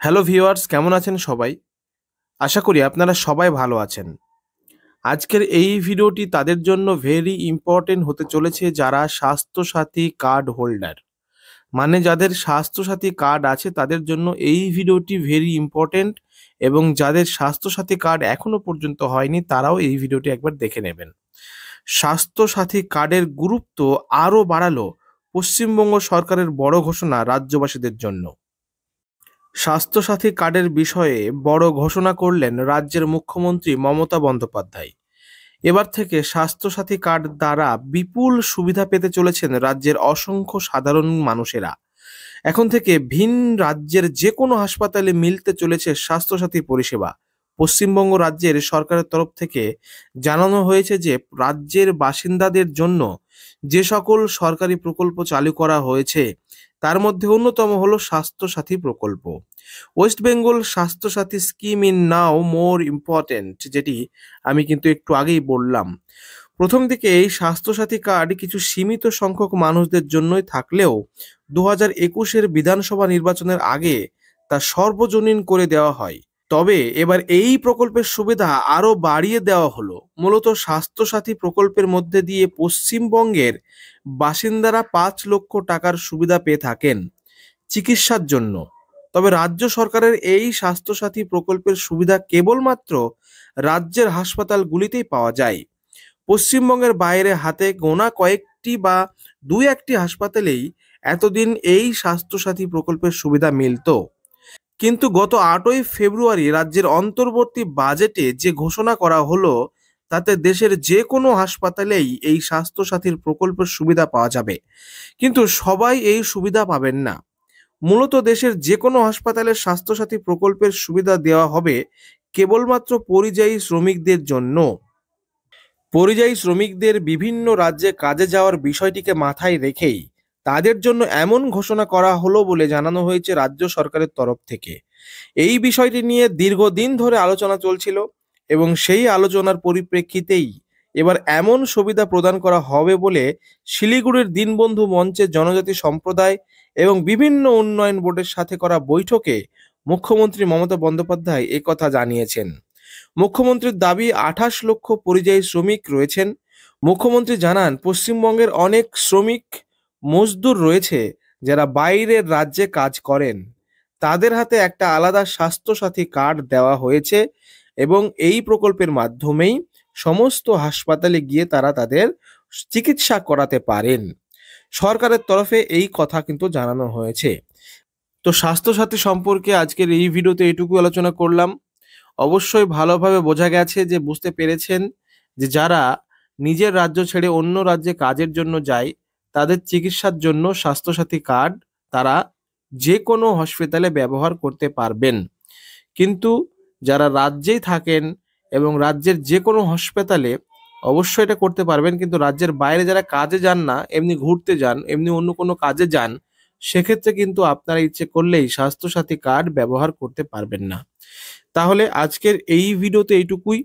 Hello viewers, কেমন আছেন সবাই? আশা করি আপনারা সবাই ভালো আছেন। আজকের এই ভিডিওটি তাদের জন্য ভেরি ইম্পর্টেন্ট হতে চলেছে যারা স্বাস্থ্যসাথী কার্ড হোল্ডার। মানে যাদের স্বাস্থ্যসাথী কার্ড আছে তাদের জন্য এই ভিডিওটি ভেরি ইম্পর্টেন্ট, এবং যাদের স্বাস্থ্যসাথী কার্ড এখনো পর্যন্ত হয়নি তারাও এই ভিডিওটি একবার দেখে নেবেন। স্বাস্থ্যসাথী কার্ডের গুরুত্ব আরও বাড়ালো পশ্চিমবঙ্গ সরকারের বড় ঘোষণা রাজ্যবাসীদের জন্য। স্বাস্থ্যসাথী কার্ডের বিষয়ে বড় ঘোষণা করলেন রাজ্যের মুখ্যমন্ত্রী মমতা বন্দ্যোপাধ্যায়। এবার থেকে স্বাস্থ্যসাথী কার্ড দ্বারা বিপুল সুবিধা পেতে চলেছেন রাজ্যের অসংখ্য সাধারণ মানুষেরা। এখন থেকে ভিন রাজ্যের যে কোনো হাসপাতালে মিলতে চলেছে স্বাস্থ্যসাথী পরিষেবা। পশ্চিমবঙ্গ রাজ্যের সরকারের তরফ থেকে জানানো হয়েছে যে রাজ্যের বাসিন্দাদের জন্য যে সকল সরকারি প্রকল্প চালু করা হয়েছে তার মধ্যে অন্যতম হলো স্বাস্থ্যসাথী প্রকল্প। West Bengal Swasthya Sathi scheme in now more important, যেটি আমি কিন্তু একটু আগেই বললাম। প্রথম দিকে এই স্বাস্থ্যসাথী কার্ড কিছু সীমিত সংখ্যক মানুষদের জন্যই থাকলেও 2021-এর বিধানসভা নির্বাচনের আগে তা সর্বজনীন করে দেওয়া হয়। তবে এবার এই প্রকল্পের সুবিধা আরও বাড়িয়ে দেওয়া হলো। মূলত স্বাস্থ্যসাথী প্রকল্পের মধ্যে দিয়ে পশ্চিমবঙ্গের বাসিন্দারা 5 লক্ষ টাকার সুবিধা পেয়ে থাকেন চিকিৎসার জন্য। তবে রাজ্য সরকারের এই স্বাস্থ্যসাথী প্রকল্পের সুবিধা কেবলমাত্র রাজ্যের হাসপাতালগুলিতেই পাওয়া যায়। পশ্চিমবঙ্গের বাইরে হাতে গোনা কয়েকটি বা দুই একটি হাসপাতালেই এতদিন এই স্বাস্থ্যসাথী প্রকল্পের সুবিধা মিলত। কিন্তু গত 8ই ফেব্রুয়ারি রাজ্যের অন্তর্বর্তী বাজেটে যে ঘোষণা করা হলো তাতে দেশের যে কোনো হাসপাতালেই এই স্বাস্থ্যসাথীর প্রকল্পের সুবিধা পাওয়া যাবে। কিন্তু সবাই এই সুবিধা পাবেন না। মূলত দেশের যে কোনো হাসপাতালে স্বাস্থ্যসাথী প্রকল্পের সুবিধা দেওয়া হবে কেবলমাত্র পরিযায়ী শ্রমিকদের জন্য। পরিযায়ী শ্রমিকদের বিভিন্ন রাজ্যে কাজে যাওয়ার বিষয়টিকে মাথায় রেখেই তাদের জন্য এমন ঘোষণা করা হলো বলে জানানো হয়েছে রাজ্য সরকারের তরফ থেকে। এই বিষয়টি নিয়ে দীর্ঘদিন ধরে আলোচনা চলছিল এবং সেই আলোচনার পরিপ্রেক্ষিতেই এবার এমন সুবিধা প্রদান করা হবে বলে শিলিগুড়ির দীনবন্ধু মঞ্চের জনজাতি সম্প্রদায় এবং বিভিন্ন উন্নয়ন বোর্ডের সাথে করা বৈঠকে মুখ্যমন্ত্রী মমতা বন্দ্যোপাধ্যায় একথা জানিয়েছেন। মুখ্যমন্ত্রীর দাবি 28 লক্ষ পরিযায়ী শ্রমিক রয়েছেন। মুখ্যমন্ত্রী জানান পশ্চিমবঙ্গের অনেক শ্রমিক মজদুর রয়েছে যারা বাইরের রাজ্যে কাজ করেন। তাদের হাতে একটা আলাদা স্বাস্থ্যসাথী কার্ড দেওয়া হয়েছে এবং এই প্রকল্পের মাধ্যমেই সমস্ত হাসপাতালে গিয়ে তারা তাদের চিকিৎসা করাতে পারেন। সরকারের তরফে এই কথা কিন্তু জানানো হয়েছে। তো স্বাস্থ্যসাথী সম্পর্কে আজকের এই ভিডিওতে এটুকু আলোচনা করলাম। অবশ্যই ভালোভাবে বোঝা গেছে যে বুঝতে পেরেছেন যে যারা নিজের রাজ্য ছেড়ে অন্য রাজ্যে কাজের জন্য যায় তাদের চিকিৎসার জন্য স্বাস্থ্যসাথী কার্ড তারা যে কোনো হসপিটালে ব্যবহার করতে পারবেন। কিন্তু যারা রাজ্যেই থাকেন এবং রাজ্যের যে কোনো হাসপাতালে অবশ্যই এটা করতে পারবেন, কিন্তু রাজ্যের বাইরে যারা কাজে যান না, এমনি ঘুরতে যান, এমনি অন্য কোনো কাজে যান, সেক্ষেত্রে কিন্তু আপনারা ইচ্ছে করলেই স্বাস্থ্যসাথী কার্ড ব্যবহার করতে পারবেন না। তাহলে আজকের এই ভিডিওতে এইটুকুই।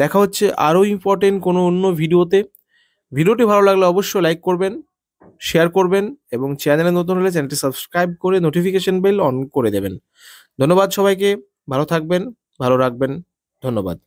দেখা হচ্ছে আরও ইম্পর্টেন্ট কোনো অন্য ভিডিওতে। ভিডিওটি ভালো লাগলে অবশ্যই লাইক করবেন, শেয়ার করবেন এবং চ্যানেলে নতুন হলে চ্যানেলটি সাবস্ক্রাইব করে নোটিফিকেশন বেল অন করে দেবেন। ধন্যবাদ সবাইকে। ভালো থাকবেন, ভালো রাখবেন। ধন্যবাদ।